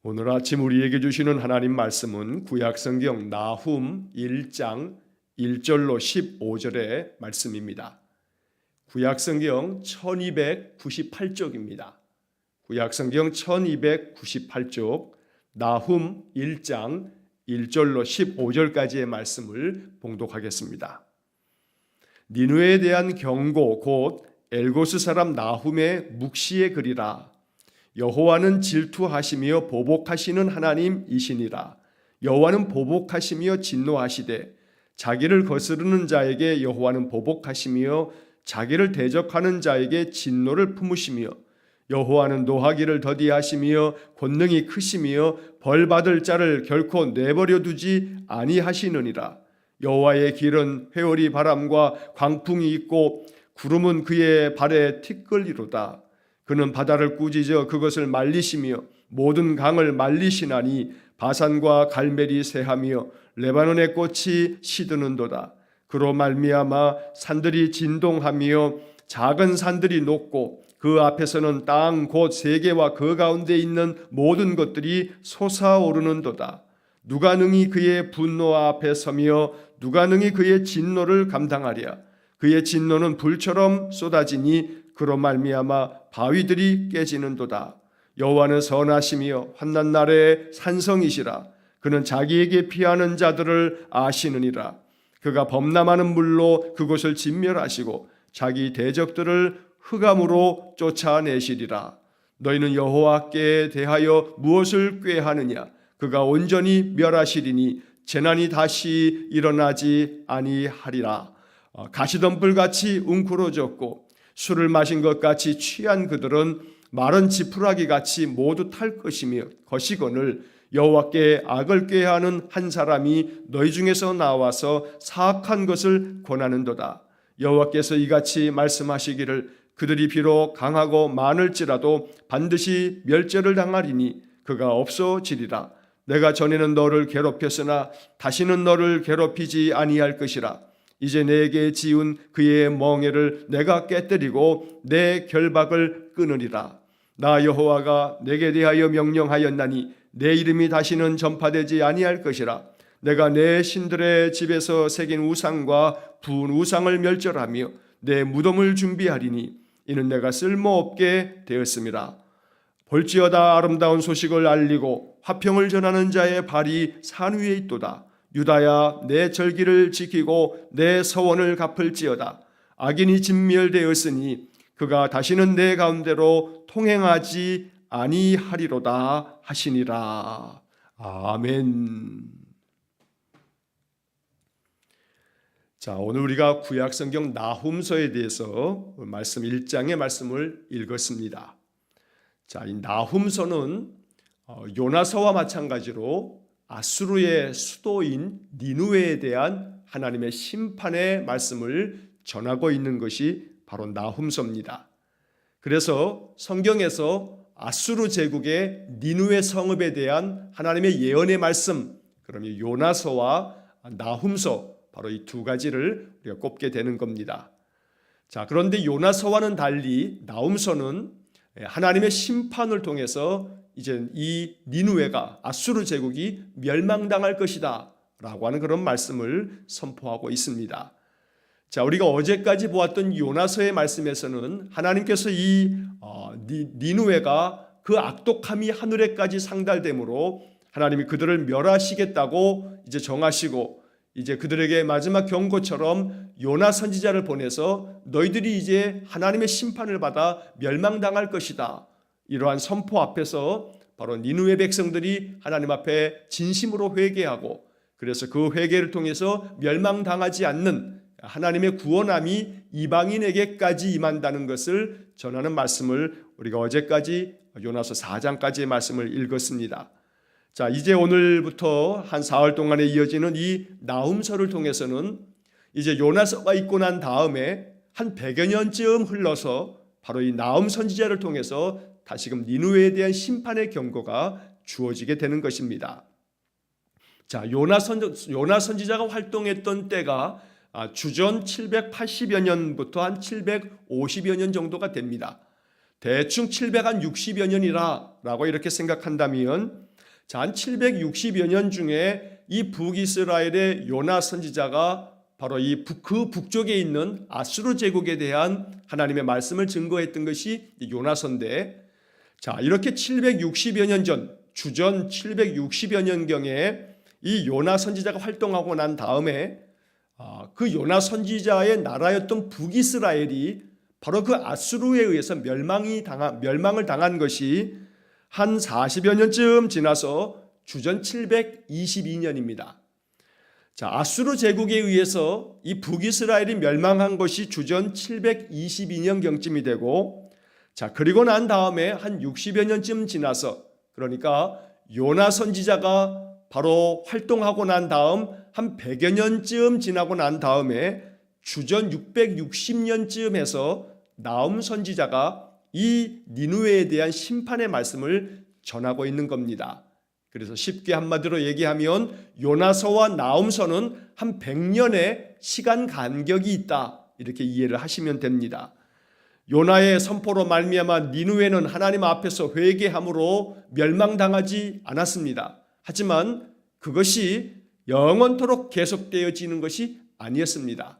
오늘 아침 우리에게 주시는 하나님 말씀은 구약성경 나훔 1장 1절로 15절의 말씀입니다. 구약성경 1298쪽입니다. 구약성경 1298쪽 나훔 1장 1절로 15절까지의 말씀을 봉독하겠습니다. 니느웨에 대한 경고 곧 엘고스 사람 나훔의 묵시의 글이라. 여호와는 질투하시며 보복하시는 하나님이시니라. 여호와는 보복하시며 진노하시되 자기를 거스르는 자에게 여호와는 보복하시며 자기를 대적하는 자에게 진노를 품으시며 여호와는 노하기를 더디하시며 권능이 크시며 벌받을 자를 결코 내버려 두지 아니하시느니라. 여호와의 길은 회오리 바람과 광풍이 있고 구름은 그의 발에 티끌이로다. 그는 바다를 꾸짖어 그것을 말리시며 모든 강을 말리시나니 바산과 갈멜이 새하며 레바논의 꽃이 시드는도다. 그로 말미암아 산들이 진동하며 작은 산들이 녹고 그 앞에서는 땅 곧 세계와 그 가운데 있는 모든 것들이 솟아오르는도다. 누가 능히 그의 분노 앞에 서며 누가 능히 그의 진노를 감당하랴. 그의 진노는 불처럼 쏟아지니 그로 말미암아 바위들이 깨지는도다. 여호와는 선하시며 환난 날에 산성이시라. 그는 자기에게 피하는 자들을 아시느니라. 그가 범람하는 물로 그곳을 진멸하시고 자기 대적들을 흑암으로 쫓아내시리라. 너희는 여호와께 대하여 무엇을 꾀하느냐? 그가 온전히 멸하시리니 재난이 다시 일어나지 아니하리라. 가시덤불같이 웅크러졌고 술을 마신 것 같이 취한 그들은 마른 지푸라기 같이 모두 탈 것이며 거시거늘 여호와께 악을 꾀하는 한 사람이 너희 중에서 나와서 사악한 것을 권하는도다. 여호와께서 이같이 말씀하시기를 그들이 비록 강하고 많을지라도 반드시 멸절을 당하리니 그가 없어지리라. 내가 전에는 너를 괴롭혔으나 다시는 너를 괴롭히지 아니할 것이라. 이제 내게 지은 그의 멍에를 내가 깨뜨리고 내 결박을 끊으리라. 나 여호와가 내게 대하여 명령하였나니 내 이름이 다시는 전파되지 아니할 것이라. 내가 내 신들의 집에서 새긴 우상과 부은 우상을 멸절하며 내 무덤을 준비하리니 이는 내가 쓸모없게 되었음이라. 볼지어다 아름다운 소식을 알리고 화평을 전하는 자의 발이 산 위에 있도다. 유다야 내 절기를 지키고 내 서원을 갚을지어다. 악인이 진멸되었으니 그가 다시는 내 가운데로 통행하지 아니하리로다 하시니라. 아멘. 자, 오늘 우리가 구약성경 나훔서에 대해서 말씀 1장의 말씀을 읽었습니다. 자, 이 나훔서는 요나서와 마찬가지로 아수르의 수도인 니느웨에 대한 하나님의 심판의 말씀을 전하고 있는 것이 바로 나훔서입니다. 그래서 성경에서 아수르 제국의 니느웨 성읍에 대한 하나님의 예언의 말씀, 그러면 요나서와 나훔서 바로 이 두 가지를 우리가 꼽게 되는 겁니다. 자, 그런데 요나서와는 달리 나훔서는 하나님의 심판을 통해서 이제 이 니느웨가 아수르 제국이 멸망당할 것이다 라고 하는 그런 말씀을 선포하고 있습니다. 자, 우리가 어제까지 보았던 요나서의 말씀에서는 하나님께서 이 니느웨가 그 악독함이 하늘에까지 상달되므로 하나님이 그들을 멸하시겠다고 이제 정하시고 이제 그들에게 마지막 경고처럼 요나 선지자를 보내서 너희들이 이제 하나님의 심판을 받아 멸망당할 것이다. 이러한 선포 앞에서 바로 니느웨 백성들이 하나님 앞에 진심으로 회개하고 그래서 그 회개를 통해서 멸망당하지 않는 하나님의 구원함이 이방인에게까지 임한다는 것을 전하는 말씀을 우리가 어제까지 요나서 4장까지의 말씀을 읽었습니다. 자, 이제 오늘부터 한 사흘 동안에 이어지는 이 나훔서를 통해서는 이제 요나서가 있고 난 다음에 한 100여 년쯤 흘러서 바로 이 나훔 선지자를 통해서 다시금 니느웨에 대한 심판의 경고가 주어지게 되는 것입니다. 자, 요나 선지자가 활동했던 때가 주전 780여 년부터 한 750여 년 정도가 됩니다. 대충 760여 년이라고 이렇게 생각한다면 자, 한 760여 년 중에 이 북이스라엘의 요나 선지자가 바로 그 북쪽에 있는 아수르 제국에 대한 하나님의 말씀을 증거했던 것이 요나서인데, 자, 이렇게 760여 년 전, 주전 760여 년경에 이 요나 선지자가 활동하고 난 다음에 그 요나 선지자의 나라였던 북이스라엘이 바로 그 아수르에 의해서 멸망을 당한 것이 한 40여 년쯤 지나서 주전 722년입니다. 자, 아수르 제국에 의해서 이 북이스라엘이 멸망한 것이 주전 722년경쯤이 되고, 자, 그리고 난 다음에 한 60여 년쯤 지나서, 그러니까 요나 선지자가 바로 활동하고 난 다음 한 100여 년쯤 지나고 난 다음에 주전 660년쯤 해서 나훔 선지자가 이 니느웨에 대한 심판의 말씀을 전하고 있는 겁니다. 그래서 쉽게 한마디로 얘기하면 요나서와 나훔서는 한 100년의 시간 간격이 있다, 이렇게 이해를 하시면 됩니다. 요나의 선포로 말미암아 니느웨는 하나님 앞에서 회개함으로 멸망당하지 않았습니다. 하지만 그것이 영원토록 계속되어지는 것이 아니었습니다.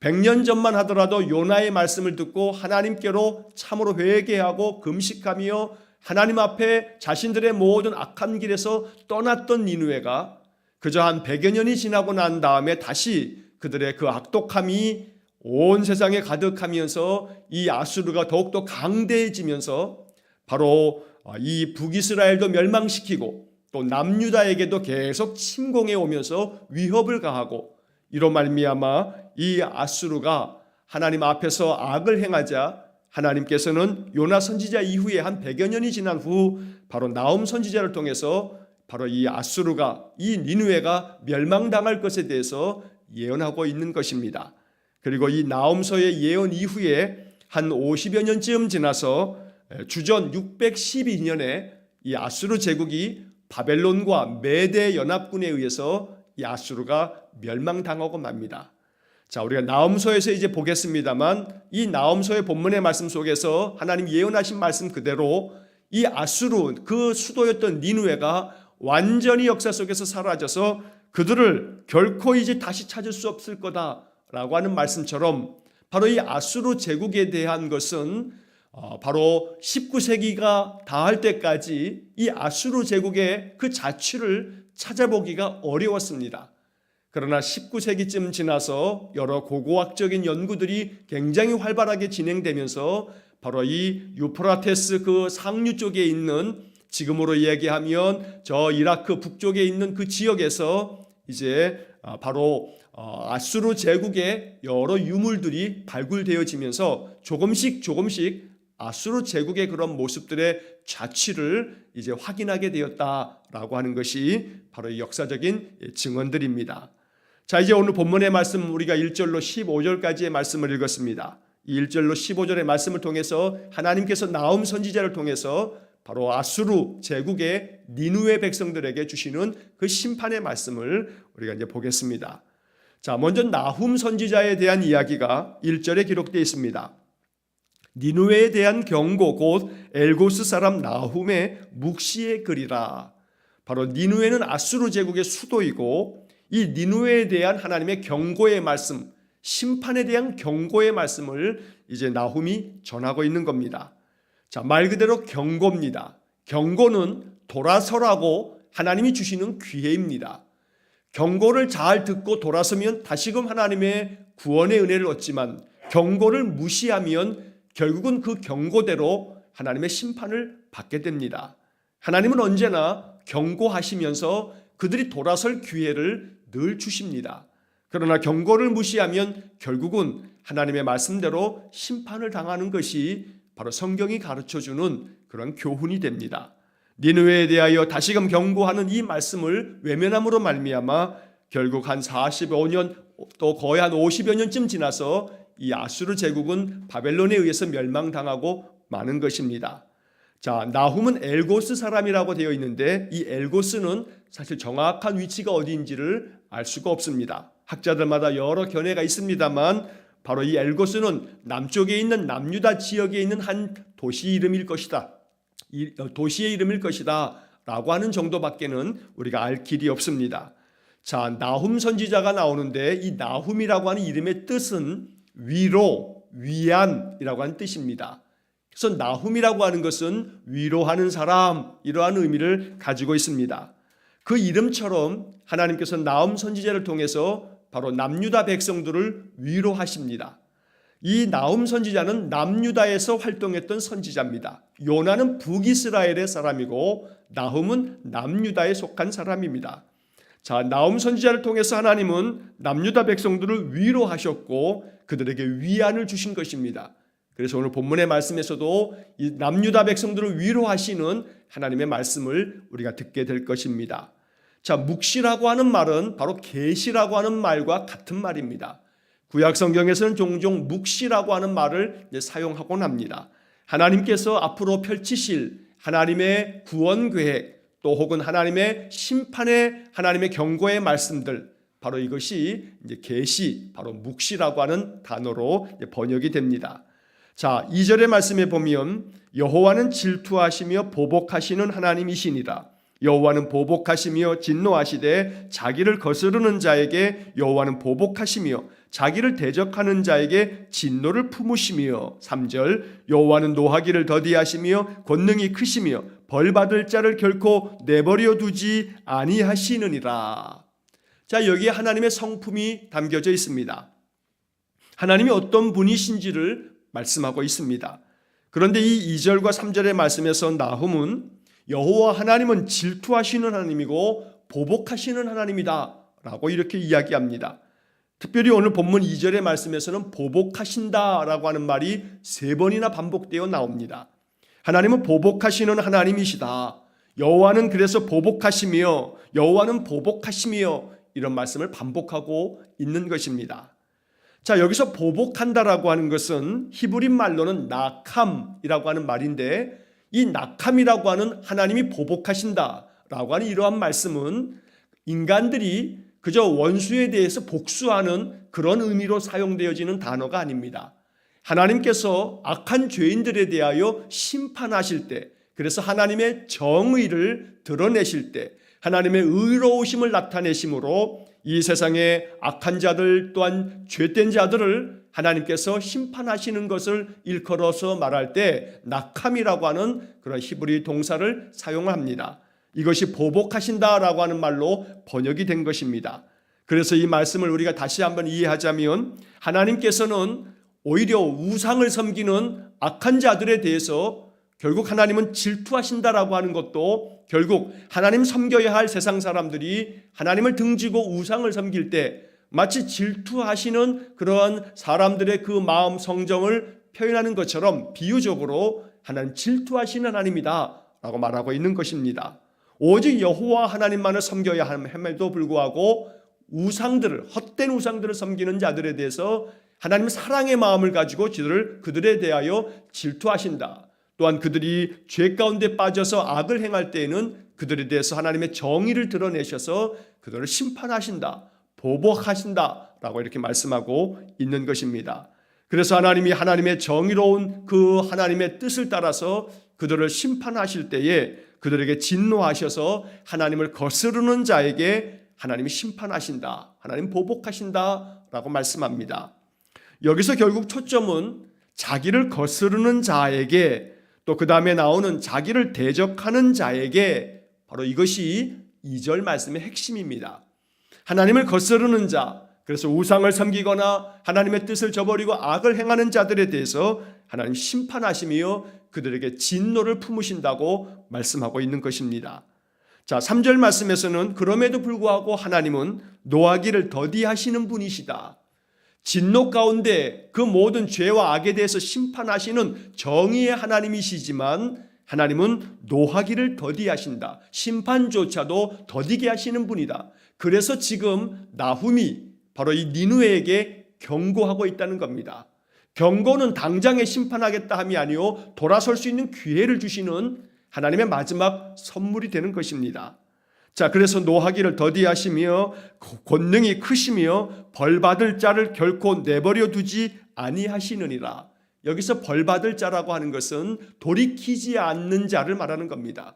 100년 전만 하더라도 요나의 말씀을 듣고 하나님께로 참으로 회개하고 금식하며 하나님 앞에 자신들의 모든 악한 길에서 떠났던 니느웨가 그저 한 100여 년이 지나고 난 다음에 다시 그들의 그 악독함이 온 세상에 가득하면서 이 아수르가 더욱더 강대해지면서 바로 이 북이스라엘도 멸망시키고 또 남유다에게도 계속 침공해 오면서 위협을 가하고, 이로 말미암아 이 아수르가 하나님 앞에서 악을 행하자 하나님께서는 요나 선지자 이후에 한 100여 년이 지난 후 바로 나훔 선지자를 통해서 바로 이 아수르가, 이 니느웨가 멸망당할 것에 대해서 예언하고 있는 것입니다. 그리고 이 나훔서의 예언 이후에 한 50여 년쯤 지나서 주전 612년에 이 아수르 제국이 바벨론과 메대 연합군에 의해서 이 아수르가 멸망당하고 맙니다. 자, 우리가 나훔서에서 이제 보겠습니다만, 이 나훔서의 본문의 말씀 속에서 하나님 예언하신 말씀 그대로 이 아수르, 그 수도였던 니느웨가 완전히 역사 속에서 사라져서 그들을 결코 이제 다시 찾을 수 없을 거다라고 하는 말씀처럼, 바로 이 아수르 제국에 대한 것은 바로 19세기가 다할 때까지 이 아수르 제국의 그 자취를 찾아보기가 어려웠습니다. 그러나 19세기쯤 지나서 여러 고고학적인 연구들이 굉장히 활발하게 진행되면서 바로 이 유프라테스 그 상류 쪽에 있는, 지금으로 얘기하면 저 이라크 북쪽에 있는 그 지역에서 이제 바로 아수르 제국의 여러 유물들이 발굴되어지면서 조금씩 아수르 제국의 그런 모습들의 자취를 이제 확인하게 되었다라고 하는 것이 바로 이 역사적인 증언들입니다. 자, 이제 오늘 본문의 말씀, 우리가 1절로 15절까지의 말씀을 읽었습니다. 이 1절로 15절의 말씀을 통해서 하나님께서 나훔 선지자를 통해서 바로 아수르 제국의 니느웨 백성들에게 주시는 그 심판의 말씀을 우리가 이제 보겠습니다. 자, 먼저 나훔 선지자에 대한 이야기가 1절에 기록되어 있습니다. 니느웨에 대한 경고, 곧 엘고스 사람 나훔의 묵시의 글이라. 바로 니느웨는 아수르 제국의 수도이고, 이 니느웨에 대한 하나님의 경고의 말씀, 심판에 대한 경고의 말씀을 이제 나훔이 전하고 있는 겁니다. 자, 말 그대로 경고입니다. 경고는 돌아서라고 하나님이 주시는 기회입니다. 경고를 잘 듣고 돌아서면 다시금 하나님의 구원의 은혜를 얻지만, 경고를 무시하면 결국은 그 경고대로 하나님의 심판을 받게 됩니다. 하나님은 언제나 경고하시면서 그들이 돌아설 기회를 늘 주십니다. 그러나 경고를 무시하면 결국은 하나님의 말씀대로 심판을 당하는 것이 바로 성경이 가르쳐주는 그런 교훈이 됩니다. 니느웨에 대하여 다시금 경고하는 이 말씀을 외면함으로 말미암아 결국 한 45년 또 거의 한 50여 년쯤 지나서 이 아수르 제국은 바벨론에 의해서 멸망당하고 마는 것입니다. 자, 나훔은 엘고스 사람이라고 되어 있는데, 이 엘고스는 사실 정확한 위치가 어디인지를 알 수가 없습니다. 학자들마다 여러 견해가 있습니다만 바로 이 엘고스는 남쪽에 있는 남유다 지역에 있는 한 도시 이름일 것이다. 이 도시의 이름일 것이다 라고 하는 정도밖에는 우리가 알 길이 없습니다. 자, 나훔 선지자가 나오는데 이 나훔이라고 하는 이름의 뜻은 위로, 위안이라고 하는 뜻입니다. 그래서 나훔이라고 하는 것은 위로하는 사람, 이러한 의미를 가지고 있습니다. 그 이름처럼 하나님께서 나훔 선지자를 통해서 바로 남유다 백성들을 위로하십니다. 이 나훔 선지자는 남유다에서 활동했던 선지자입니다. 요나는 북이스라엘의 사람이고 나훔은 남유다에 속한 사람입니다. 자, 나훔 선지자를 통해서 하나님은 남유다 백성들을 위로하셨고 그들에게 위안을 주신 것입니다. 그래서 오늘 본문의 말씀에서도 이 남유다 백성들을 위로하시는 하나님의 말씀을 우리가 듣게 될 것입니다. 자, 묵시라고 하는 말은 바로 계시라고 하는 말과 같은 말입니다. 구약 성경에서는 종종 묵시라고 하는 말을 사용하곤 합니다. 하나님께서 앞으로 펼치실 하나님의 구원 계획, 또 혹은 하나님의 심판의 하나님의 경고의 말씀들, 바로 이것이 이제 계시, 바로 묵시라고 하는 단어로 번역이 됩니다. 자, 2절의 말씀에 보면 여호와는 질투하시며 보복하시는 하나님이시니라. 여호와는 보복하시며 진노하시되 자기를 거스르는 자에게 여호와는 보복하시며 자기를 대적하는 자에게 진노를 품으시며 3절 여호와는 노하기를 더디하시며 권능이 크시며 벌받을 자를 결코 내버려 두지 아니하시느니라. 자, 여기에 하나님의 성품이 담겨져 있습니다. 하나님이 어떤 분이신지를 말씀하고 있습니다. 그런데 이 2절과 3절의 말씀에서 나훔은 여호와 하나님은 질투하시는 하나님이고 보복하시는 하나님이다 라고 이렇게 이야기합니다. 특별히 오늘 본문 2절의 말씀에서는 보복하신다 라고 하는 말이 3번이나 반복되어 나옵니다. 하나님은 보복하시는 하나님이시다. 여호와는 그래서 보복하시며 여호와는 보복하시며 이런 말씀을 반복하고 있는 것입니다. 자, 여기서 보복한다라고 하는 것은 히브리 말로는 나캄이라고 하는 말인데 이 나캄이라고 하는 하나님이 보복하신다라고 하는 이러한 말씀은 인간들이 그저 원수에 대해서 복수하는 그런 의미로 사용되어지는 단어가 아닙니다. 하나님께서 악한 죄인들에 대하여 심판하실 때, 그래서 하나님의 정의를 드러내실 때 하나님의 의로우심을 나타내심으로 이 세상의 악한 자들 또한 죄된 자들을 하나님께서 심판하시는 것을 일컬어서 말할 때 나캄이라고 하는 그런 히브리 동사를 사용합니다. 이것이 보복하신다라고 하는 말로 번역이 된 것입니다. 그래서 이 말씀을 우리가 다시 한번 이해하자면 하나님께서는 오히려 우상을 섬기는 악한 자들에 대해서 결국 하나님은 질투하신다라고 하는 것도 결국 하나님 섬겨야 할 세상 사람들이 하나님을 등지고 우상을 섬길 때 마치 질투하시는 그러한 사람들의 그 마음 성정을 표현하는 것처럼 비유적으로 하나님 질투하시는 하나님이다 라고 말하고 있는 것입니다. 오직 여호와 하나님만을 섬겨야 함에도 불구하고 우상들을, 헛된 우상들을 섬기는 자들에 대해서 하나님의 사랑의 마음을 가지고 그들에 대하여 질투하신다. 또한 그들이 죄 가운데 빠져서 악을 행할 때에는 그들에 대해서 하나님의 정의를 드러내셔서 그들을 심판하신다, 보복하신다 라고 이렇게 말씀하고 있는 것입니다. 그래서 하나님이 하나님의 정의로운 그 하나님의 뜻을 따라서 그들을 심판하실 때에 그들에게 진노하셔서 하나님을 거스르는 자에게 하나님이 심판하신다, 하나님 보복하신다 라고 말씀합니다. 여기서 결국 초점은 자기를 거스르는 자에게, 또 그 다음에 나오는 자기를 대적하는 자에게, 바로 이것이 2절 말씀의 핵심입니다. 하나님을 거스르는 자, 그래서 우상을 섬기거나 하나님의 뜻을 저버리고 악을 행하는 자들에 대해서 하나님 심판하시며 그들에게 진노를 품으신다고 말씀하고 있는 것입니다. 자, 3절 말씀에서는 그럼에도 불구하고 하나님은 노하기를 더디하시는 분이시다. 진노 가운데 그 모든 죄와 악에 대해서 심판하시는 정의의 하나님이시지만 하나님은 노하기를 더디하신다. 심판조차도 더디게 하시는 분이다. 그래서 지금 나훔이 바로 이 니느웨에게 경고하고 있다는 겁니다. 경고는 당장에 심판하겠다 함이 아니요 돌아설 수 있는 기회를 주시는 하나님의 마지막 선물이 되는 것입니다. 자, 그래서 노하기를 더디하시며 권능이 크시며 벌받을 자를 결코 내버려 두지 아니하시느니라. 여기서 벌받을 자라고 하는 것은 돌이키지 않는 자를 말하는 겁니다.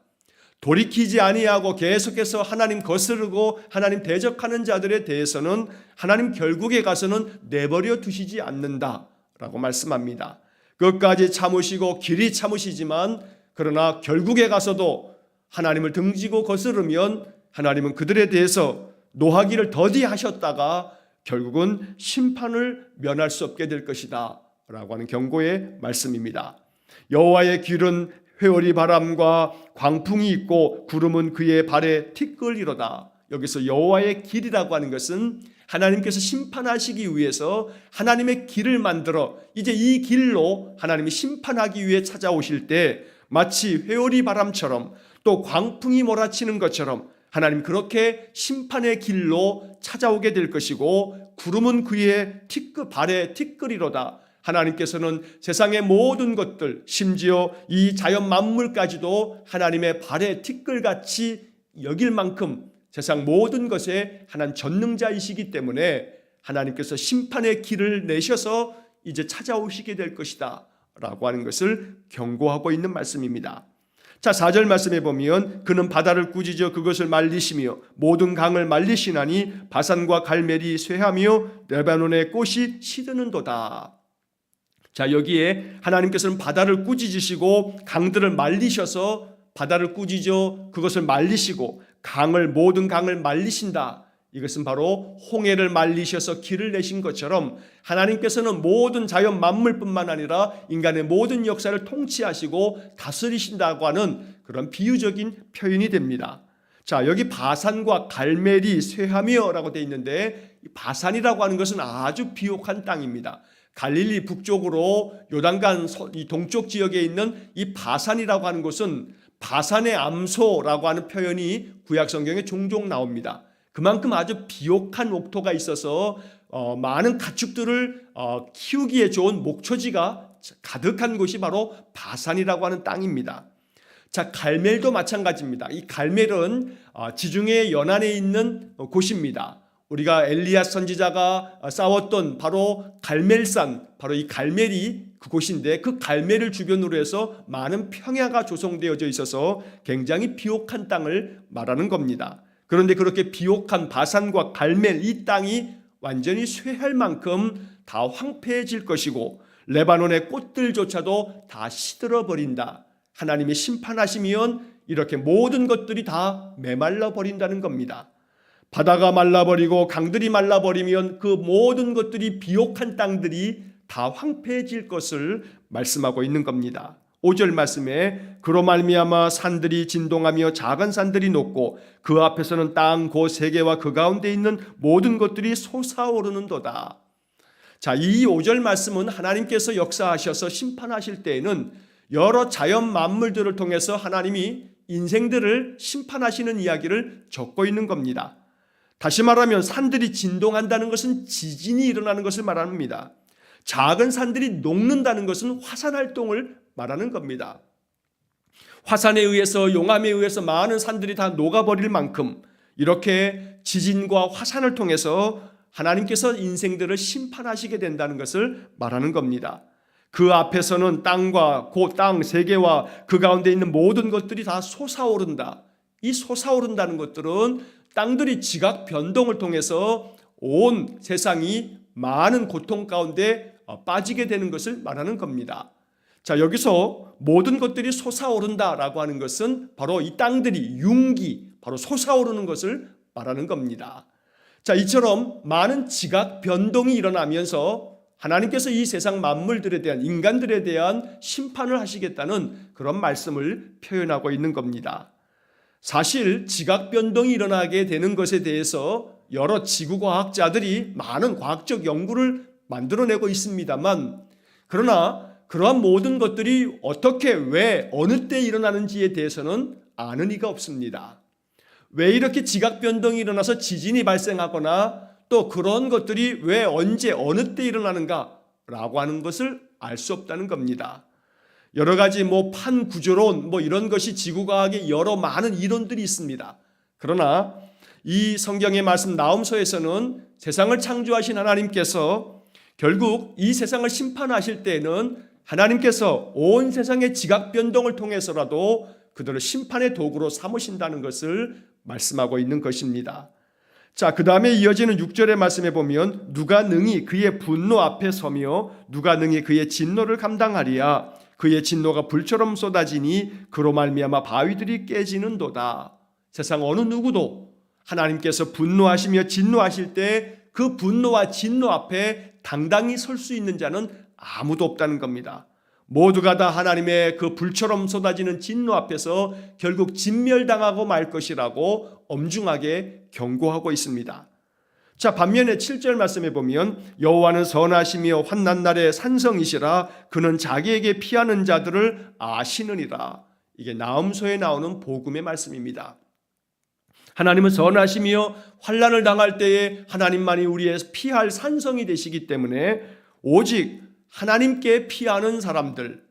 돌이키지 아니하고 계속해서 하나님 거스르고 하나님 대적하는 자들에 대해서는 하나님 결국에 가서는 내버려 두시지 않는다라고 말씀합니다. 끝까지 참으시고 길이 참으시지만 그러나 결국에 가서도 하나님을 등지고 거스르면 하나님은 그들에 대해서 노하기를 더디하셨다가 결국은 심판을 면할 수 없게 될 것이다 라고 하는 경고의 말씀입니다. 여호와의 길은 회오리 바람과 광풍이 있고 구름은 그의 발에 티끌이로다. 여기서 여호와의 길이라고 하는 것은 하나님께서 심판하시기 위해서 하나님의 길을 만들어 이제 이 길로 하나님이 심판하기 위해 찾아오실 때 마치 회오리 바람처럼 또 광풍이 몰아치는 것처럼 하나님 그렇게 심판의 길로 찾아오게 될 것이고 구름은 그의 발에 티끌이로다. 하나님께서는 세상의 모든 것들 심지어 이 자연 만물까지도 하나님의 발에 티끌같이 여길 만큼 세상 모든 것에 하나님 전능자이시기 때문에 하나님께서 심판의 길을 내셔서 이제 찾아오시게 될 것이다 라고 하는 것을 경고하고 있는 말씀입니다. 자, 4절 말씀에 보면 그는 바다를 꾸짖어 그것을 말리시며 모든 강을 말리시나니 바산과 갈멜이 쇠하며 레바논의 꽃이 시드는도다. 자, 여기에 하나님께서는 바다를 꾸짖으시고 강들을 말리셔서 바다를 꾸짖어 그것을 말리시고 모든 강을 말리신다. 이것은 바로 홍해를 말리셔서 길을 내신 것처럼 하나님께서는 모든 자연 만물뿐만 아니라 인간의 모든 역사를 통치하시고 다스리신다고 하는 그런 비유적인 표현이 됩니다. 자, 여기 바산과 갈멜이 쇠하며라고 되어 있는데 바산이라고 하는 것은 아주 비옥한 땅입니다. 갈릴리 북쪽으로 요단강 이 동쪽 지역에 있는 이 바산이라고 하는 곳은 바산의 암소라고 하는 표현이 구약 성경에 종종 나옵니다. 그만큼 아주 비옥한 옥토가 있어서 많은 가축들을 키우기에 좋은 목초지가 가득한 곳이 바로 바산이라고 하는 땅입니다. 자, 갈멜도 마찬가지입니다. 이 갈멜은 지중해 연안에 있는 곳입니다. 우리가 엘리야 선지자가 싸웠던 바로 갈멜산, 바로 이 갈멜이 그곳인데 그 갈멜을 주변으로 해서 많은 평야가 조성되어져 있어서 굉장히 비옥한 땅을 말하는 겁니다. 그런데 그렇게 비옥한 바산과 갈멜 이 땅이 완전히 쇠할 만큼 다 황폐해질 것이고 레바논의 꽃들조차도 다 시들어 버린다. 하나님이 심판하시면 이렇게 모든 것들이 다 메말라 버린다는 겁니다. 바다가 말라버리고 강들이 말라버리면 그 모든 것들이 비옥한 땅들이 다 황폐해질 것을 말씀하고 있는 겁니다. 5절 말씀에 그로 말미암아 산들이 진동하며 작은 산들이 높고 그 앞에서는 땅 그 세계와 그 가운데 있는 모든 것들이 솟아오르는도다. 자, 이 5절 말씀은 하나님께서 역사하셔서 심판하실 때에는 여러 자연 만물들을 통해서 하나님이 인생들을 심판하시는 이야기를 적고 있는 겁니다. 다시 말하면 산들이 진동한다는 것은 지진이 일어나는 것을 말합니다. 작은 산들이 녹는다는 것은 화산 활동을 말하는 겁니다. 화산에 의해서 용암에 의해서 많은 산들이 다 녹아버릴 만큼 이렇게 지진과 화산을 통해서 하나님께서 인생들을 심판하시게 된다는 것을 말하는 겁니다. 그 앞에서는 땅과 그 땅 세계와 그 가운데 있는 모든 것들이 다 솟아오른다. 이 솟아오른다는 것들은 땅들이 지각 변동을 통해서 온 세상이 많은 고통 가운데 빠지게 되는 것을 말하는 겁니다. 자, 여기서 모든 것들이 솟아오른다라고 하는 것은 바로 이 땅들이 융기, 바로 솟아오르는 것을 말하는 겁니다. 자, 이처럼 많은 지각 변동이 일어나면서 하나님께서 이 세상 만물들에 대한 인간들에 대한 심판을 하시겠다는 그런 말씀을 표현하고 있는 겁니다. 사실 지각 변동이 일어나게 되는 것에 대해서 여러 지구과학자들이 많은 과학적 연구를 만들어내고 있습니다만 그러나 그러한 모든 것들이 어떻게 왜 어느 때 일어나는지에 대해서는 아는 이가 없습니다. 왜 이렇게 지각 변동이 일어나서 지진이 발생하거나 또 그런 것들이 왜 언제 어느 때 일어나는가라고 하는 것을 알 수 없다는 겁니다. 여러 가지 판구조론 이런 것이 지구과학의 여러 많은 이론들이 있습니다. 그러나 이 성경의 말씀 나훔서에서는 세상을 창조하신 하나님께서 결국 이 세상을 심판하실 때에는 하나님께서 온 세상의 지각 변동을 통해서라도 그들을 심판의 도구로 삼으신다는 것을 말씀하고 있는 것입니다. 자, 그 다음에 이어지는 6절의 말씀에 보면 누가 능히 그의 분노 앞에 서며 누가 능히 그의 진노를 감당하리야. 그의 진노가 불처럼 쏟아지니 그로 말미암아 바위들이 깨지는도다. 세상 어느 누구도 하나님께서 분노하시며 진노하실 때 그 분노와 진노 앞에 당당히 설 수 있는 자는 아무도 없다는 겁니다. 모두가 다 하나님의 그 불처럼 쏟아지는 진노 앞에서 결국 진멸당하고 말 것이라고 엄중하게 경고하고 있습니다. 자, 반면에 7절 말씀에 보면 여호와는 선하시며 환난 날에 산성이시라. 그는 자기에게 피하는 자들을 아시느니라. 이게 나음서에 나오는 복음의 말씀입니다. 하나님은 선하시며 환난을 당할 때에 하나님만이 우리의 피할 산성이 되시기 때문에 오직 하나님께 피하는 사람들,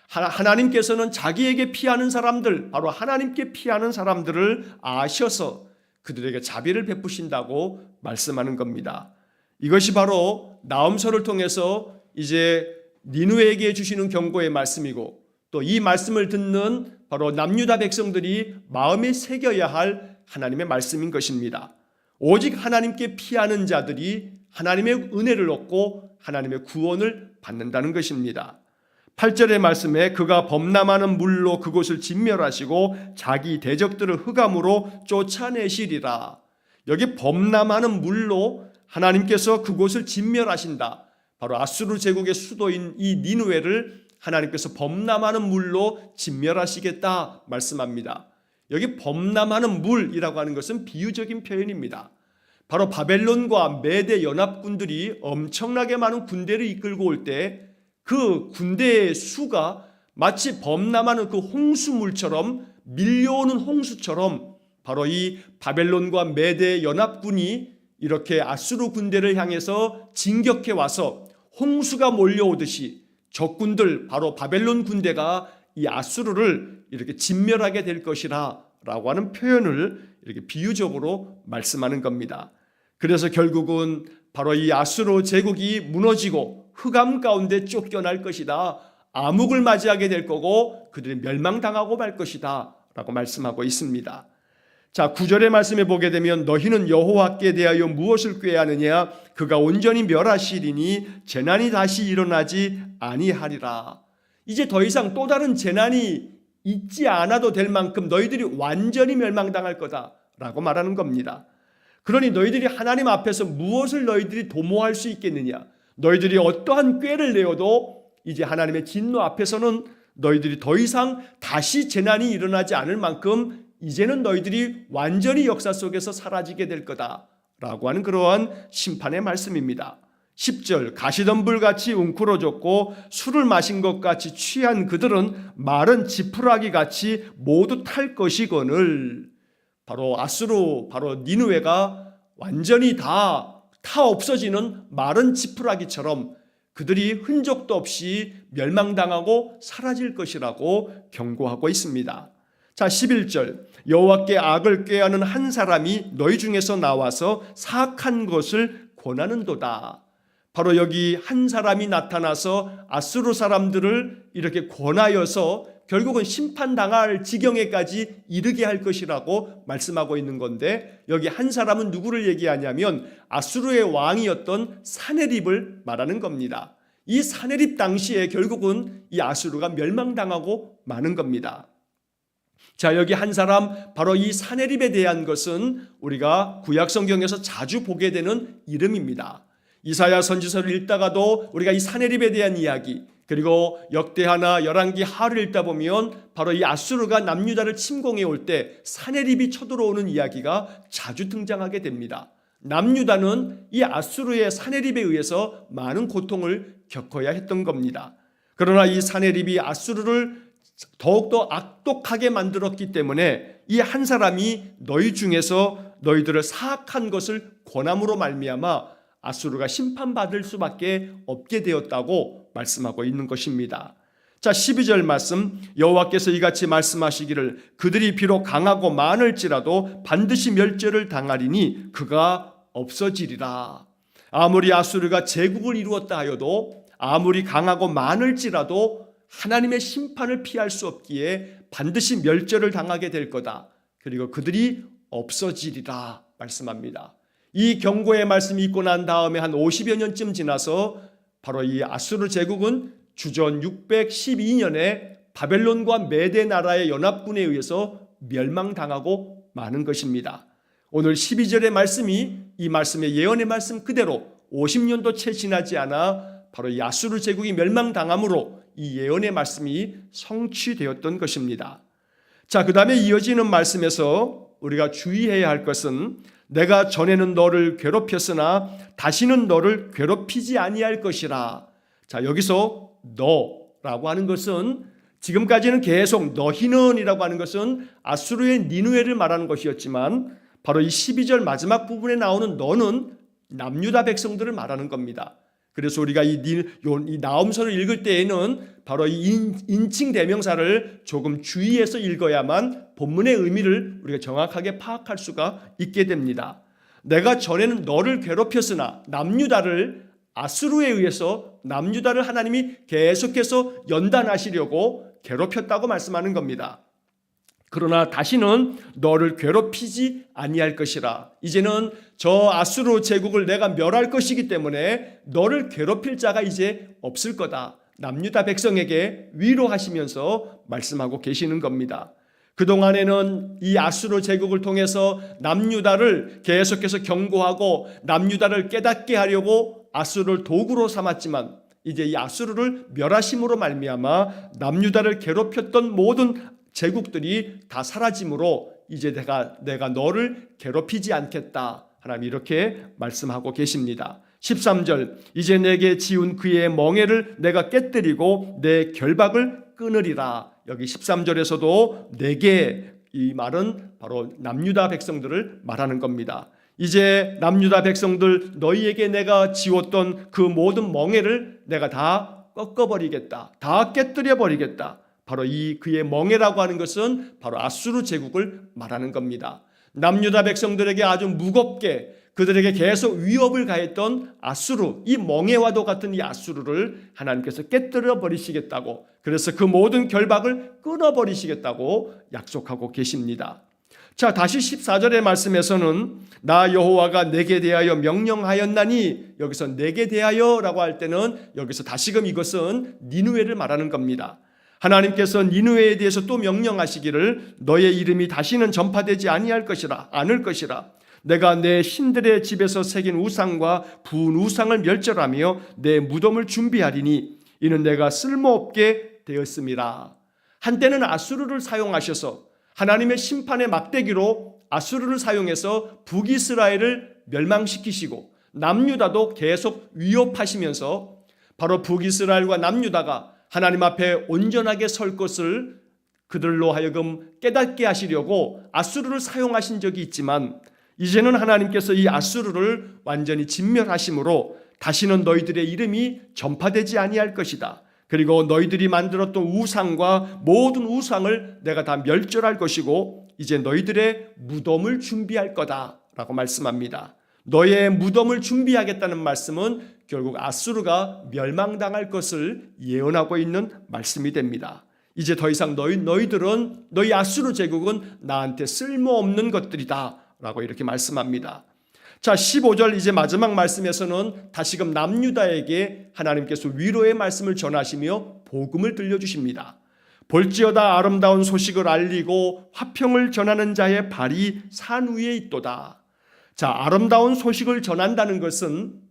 하나님께서는 자기에게 피하는 사람들, 바로 하나님께 피하는 사람들을 아셔서 그들에게 자비를 베푸신다고 말씀하는 겁니다. 이것이 바로 나음서를 통해서 이제 니느웨에게 주시는 경고의 말씀이고 또 이 말씀을 듣는 바로 남유다 백성들이 마음에 새겨야 할 하나님의 말씀인 것입니다. 오직 하나님께 피하는 자들이 하나님의 은혜를 얻고 하나님의 구원을 받는다는 것입니다. 8절의 말씀에 그가 범람하는 물로 그곳을 진멸하시고 자기 대적들을 흑암으로 쫓아내시리라. 여기 범람하는 물로 하나님께서 그곳을 진멸하신다. 바로 아수르 제국의 수도인 이 니느웨를 하나님께서 범람하는 물로 진멸하시겠다 말씀합니다. 여기 범람하는 물이라고 하는 것은 비유적인 표현입니다. 바로 바벨론과 메대 연합군들이 엄청나게 많은 군대를 이끌고 올 때 그 군대의 수가 마치 범람하는 그 홍수물처럼 밀려오는 홍수처럼 바로 이 바벨론과 메대 연합군이 이렇게 아수르 군대를 향해서 진격해 와서 홍수가 몰려오듯이 적군들 바로 바벨론 군대가 이 아수르를 이렇게 진멸하게 될 것이라 라고 하는 표현을 이렇게 비유적으로 말씀하는 겁니다. 그래서 결국은 바로 이 아수르 제국이 무너지고 흑암 가운데 쫓겨날 것이다. 암흑을 맞이하게 될 거고 그들이 멸망당하고 말 것이다 라고 말씀하고 있습니다. 자, 9절의 말씀에 보게 되면 너희는 여호와께 대하여 무엇을 꾀하느냐? 그가 온전히 멸하시리니 재난이 다시 일어나지 아니하리라. 이제 더 이상 또 다른 재난이 있지 않아도 될 만큼 너희들이 완전히 멸망당할 거다라고 말하는 겁니다. 그러니 너희들이 하나님 앞에서 무엇을 너희들이 도모할 수 있겠느냐? 너희들이 어떠한 꾀를 내어도 이제 하나님의 진노 앞에서는 너희들이 더 이상 다시 재난이 일어나지 않을 만큼 이제는 너희들이 완전히 역사 속에서 사라지게 될 거다라고 하는 그러한 심판의 말씀입니다. 10절 가시덤불같이 웅크러졌고 술을 마신 것 같이 취한 그들은 마른 지푸라기 같이 모두 탈 것이거늘. 바로 아수르 바로 니느웨가 완전히 다 없어지는 마른 지푸라기처럼 그들이 흔적도 없이 멸망당하고 사라질 것이라고 경고하고 있습니다. 자, 11절 여호와께 악을 꾀하는 한 사람이 너희 중에서 나와서 사악한 것을 권하는도다. 바로 여기 한 사람이 나타나서 아수르 사람들을 이렇게 권하여서 결국은 심판당할 지경에까지 이르게 할 것이라고 말씀하고 있는 건데 여기 한 사람은 누구를 얘기하냐면 아수르의 왕이었던 사네립을 말하는 겁니다. 이 사네립 당시에 결국은 이 아수르가 멸망당하고 마는 겁니다. 자, 여기 한 사람 바로 이 사네립에 대한 것은 우리가 구약 성경에서 자주 보게 되는 이름입니다. 이사야 선지서를 읽다가도 우리가 이 사네립에 대한 이야기 그리고 역대하나 열왕기 하를 읽다 보면 바로 이 아수르가 남유다를 침공해 올 때 사네립이 쳐들어오는 이야기가 자주 등장하게 됩니다. 남유다는 이 아수르의 사네립에 의해서 많은 고통을 겪어야 했던 겁니다. 그러나 이 사네립이 아수르를 더욱더 악독하게 만들었기 때문에 이 한 사람이 너희 중에서 너희들을 사악한 것을 권함으로 말미암아 아수르가 심판받을 수밖에 없게 되었다고 말씀하고 있는 것입니다. 자, 12절 말씀 여호와께서 이같이 말씀하시기를 그들이 비록 강하고 많을지라도 반드시 멸절을 당하리니 그가 없어지리라. 아무리 아수르가 제국을 이루었다 하여도 아무리 강하고 많을지라도 하나님의 심판을 피할 수 없기에 반드시 멸절을 당하게 될 거다. 그리고 그들이 없어지리라 말씀합니다. 이 경고의 말씀이 있고 난 다음에 한 50여 년쯤 지나서 바로 이 아수르 제국은 주전 612년에 바벨론과 메대 나라의 연합군에 의해서 멸망당하고 마는 것입니다. 오늘 12절의 말씀이 이 말씀의 예언의 말씀 그대로 50년도 채 지나지 않아 바로 이 아수르 제국이 멸망당함으로 이 예언의 말씀이 성취되었던 것입니다. 자, 그 다음에 이어지는 말씀에서 우리가 주의해야 할 것은 내가 전에는 너를 괴롭혔으나 다시는 너를 괴롭히지 아니할 것이라. 자, 여기서 너라고 하는 것은 지금까지는 계속 너희는이라고 하는 것은 아수르의 니느웨를 말하는 것이었지만 바로 이 12절 마지막 부분에 나오는 너는 남유다 백성들을 말하는 겁니다. 그래서 우리가 이 나훔서를 읽을 때에는 바로 이 인칭 대명사를 조금 주의해서 읽어야만 본문의 의미를 우리가 정확하게 파악할 수가 있게 됩니다. 내가 전에는 너를 괴롭혔으나 남유다를 아수르에 의해서 남유다를 하나님이 계속해서 연단하시려고 괴롭혔다고 말씀하는 겁니다. 그러나 다시는 너를 괴롭히지 아니할 것이라. 이제는 저 아수르 제국을 내가 멸할 것이기 때문에 너를 괴롭힐 자가 이제 없을 거다. 남유다 백성에게 위로하시면서 말씀하고 계시는 겁니다. 그동안에는 이 아수르 제국을 통해서 남유다를 계속해서 경고하고 남유다를 깨닫게 하려고 아수르를 도구로 삼았지만 이제 이 아수르를 멸하심으로 말미암아 남유다를 괴롭혔던 모든 제국들이 다 사라짐으로 이제 내가 너를 괴롭히지 않겠다. 하나님 이렇게 말씀하고 계십니다. 13절 이제 내게 지운 그의 멍에를 내가 깨뜨리고 내 결박을 끊으리라. 여기 13절에서도 내게 이 말은 바로 남유다 백성들을 말하는 겁니다. 이제 남유다 백성들 너희에게 내가 지웠던 그 모든 멍에를 내가 다 꺾어버리겠다. 다 깨뜨려 버리겠다. 바로 이 그의 멍에라고 하는 것은 바로 아수르 제국을 말하는 겁니다. 남유다 백성들에게 아주 무겁게 그들에게 계속 위협을 가했던 아수르, 이 멍에와도 같은 이 아수르를 하나님께서 깨뜨려 버리시겠다고, 그래서 그 모든 결박을 끊어버리시겠다고 약속하고 계십니다. 자, 다시 14절의 말씀에서는 나 여호와가 내게 대하여 명령하였나니, 여기서 내게 대하여라고 할 때는 여기서 다시금 이것은 니느웨를 말하는 겁니다. 하나님께서 니느웨에 대해서 또 명령하시기를 너의 이름이 다시는 전파되지 않을 것이라. 내가 내 신들의 집에서 새긴 우상과 부은 우상을 멸절하며 내 무덤을 준비하리니 이는 내가 쓸모없게 되었음이라. 한때는 아수르를 사용하셔서 하나님의 심판의 막대기로 아수르를 사용해서 북이스라엘을 멸망시키시고 남유다도 계속 위협하시면서 바로 북이스라엘과 남유다가 하나님 앞에 온전하게 설 것을 그들로 하여금 깨닫게 하시려고 아수르를 사용하신 적이 있지만 이제는 하나님께서 이 아수르를 완전히 진멸하심으로 다시는 너희들의 이름이 전파되지 아니할 것이다. 그리고 너희들이 만들었던 우상과 모든 우상을 내가 다 멸절할 것이고 이제 너희들의 무덤을 준비할 거다라고 말씀합니다. 너의 무덤을 준비하겠다는 말씀은 결국 아수르가 멸망당할 것을 예언하고 있는 말씀이 됩니다. 이제 더 이상 너희 아수르 제국은 나한테 쓸모없는 것들이다 라고 이렇게 말씀합니다. 자, 15절 이제 마지막 말씀에서는 다시금 남유다에게 하나님께서 위로의 말씀을 전하시며 복음을 들려주십니다. 볼지어다 아름다운 소식을 알리고 화평을 전하는 자의 발이 산 위에 있도다. 자, 아름다운 소식을 전한다는 것은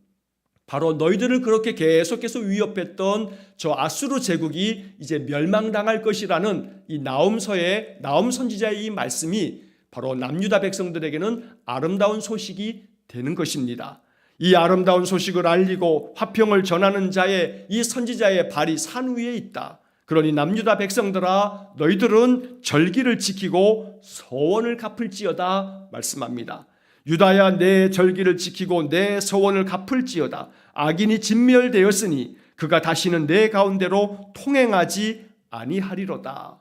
바로 너희들을 그렇게 계속해서 위협했던 저 아수르 제국이 이제 멸망당할 것이라는 이 나훔 선지자의 이 말씀이 바로 남유다 백성들에게는 아름다운 소식이 되는 것입니다. 이 아름다운 소식을 알리고 화평을 전하는 자의 이 선지자의 발이 산 위에 있다. 그러니 남유다 백성들아 너희들은 절기를 지키고 서원을 갚을지어다 말씀합니다. 유다야 내 절기를 지키고 내 서원을 갚을지어다. 악인이 진멸되었으니 그가 다시는 내 가운데로 통행하지 아니하리로다.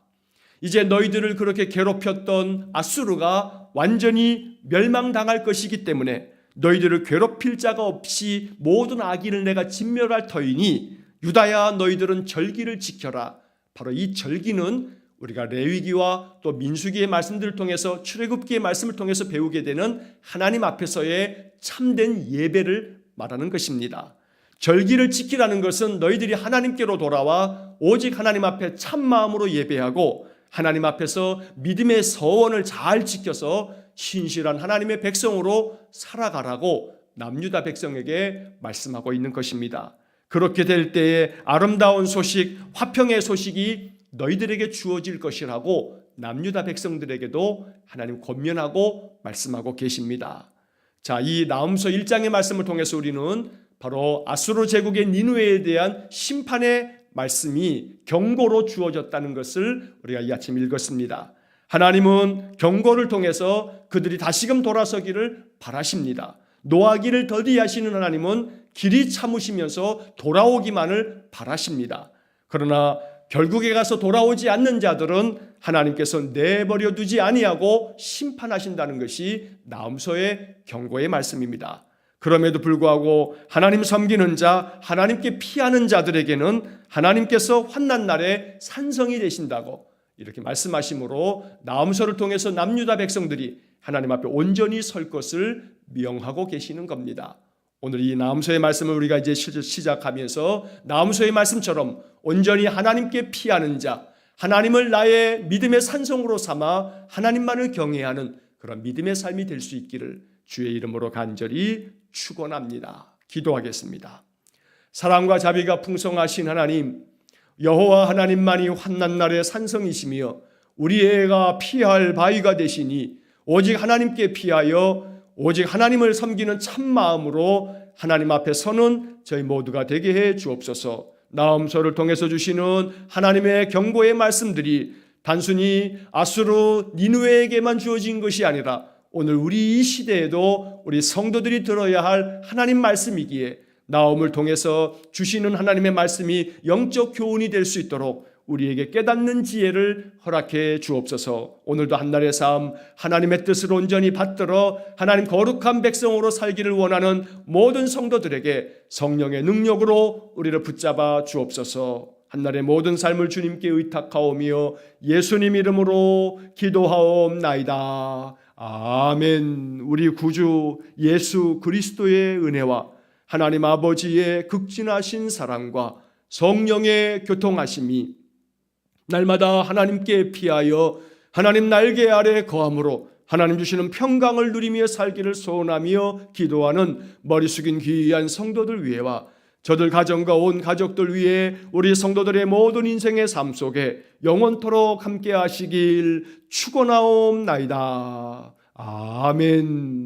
이제 너희들을 그렇게 괴롭혔던 아수르가 완전히 멸망당할 것이기 때문에 너희들을 괴롭힐 자가 없이 모든 악인을 내가 진멸할 터이니 유다야 너희들은 절기를 지켜라. 바로 이 절기는 우리가 레위기와 또 민수기의 말씀들을 통해서 출애굽기의 말씀을 통해서 배우게 되는 하나님 앞에서의 참된 예배를 말하는 것입니다. 절기를 지키라는 것은 너희들이 하나님께로 돌아와 오직 하나님 앞에 참 마음으로 예배하고 하나님 앞에서 믿음의 서원을 잘 지켜서 신실한 하나님의 백성으로 살아가라고 남유다 백성에게 말씀하고 있는 것입니다. 그렇게 될 때에 아름다운 소식, 화평의 소식이 너희들에게 주어질 것이라고 남유다 백성들에게도 하나님 권면하고 말씀하고 계십니다. 자, 이 나훔서 1장의 말씀을 통해서 우리는 바로 아수르 제국의 니느웨에 대한 심판의 말씀이 경고로 주어졌다는 것을 우리가 이 아침 읽었습니다. 하나님은 경고를 통해서 그들이 다시금 돌아서기를 바라십니다. 노하기를 더디하시는 하나님은 길이 참으시면서 돌아오기만을 바라십니다. 그러나 결국에 가서 돌아오지 않는 자들은 하나님께서 내버려 두지 아니하고 심판하신다는 것이 나훔서의 경고의 말씀입니다. 그럼에도 불구하고 하나님 섬기는 자, 하나님께 피하는 자들에게는 하나님께서 환난 날에 산성이 되신다고 이렇게 말씀하심으로 나훔서를 통해서 남유다 백성들이 하나님 앞에 온전히 설 것을 명하고 계시는 겁니다. 오늘 이 나훔서의 말씀을 우리가 이제 시작하면서 나훔서의 말씀처럼 온전히 하나님께 피하는 자, 하나님을 나의 믿음의 산성으로 삼아 하나님만을 경외하는 그런 믿음의 삶이 될 수 있기를 주의 이름으로 간절히 축원합니다. 기도하겠습니다. 사랑과 자비가 풍성하신 하나님, 여호와 하나님만이 환난 날의 산성이시며 우리가 피할 바위가 되시니 오직 하나님께 피하여 오직 하나님을 섬기는 참 마음으로 하나님 앞에 서는 저희 모두가 되게 해 주옵소서. 나훔서를 통해서 주시는 하나님의 경고의 말씀들이 단순히 아수르 니느웨에게만 주어진 것이 아니라 오늘 우리 이 시대에도 우리 성도들이 들어야 할 하나님 말씀이기에 나훔을 통해서 주시는 하나님의 말씀이 영적 교훈이 될 수 있도록 우리에게 깨닫는 지혜를 허락해 주옵소서. 오늘도 한날의 삶 하나님의 뜻을 온전히 받들어 하나님 거룩한 백성으로 살기를 원하는 모든 성도들에게 성령의 능력으로 우리를 붙잡아 주옵소서. 한날의 모든 삶을 주님께 의탁하오며 예수님 이름으로 기도하옵나이다. 아멘. 우리 구주 예수 그리스도의 은혜와 하나님 아버지의 극진하신 사랑과 성령의 교통하심이 날마다 하나님께 피하여 하나님 날개 아래 거함으로 하나님 주시는 평강을 누리며 살기를 소원하며 기도하는 머리 숙인 귀한 성도들 위에와 저들 가정과 온 가족들 위해 우리 성도들의 모든 인생의 삶 속에 영원토록 함께 하시길 축원하옵나이다. 아멘.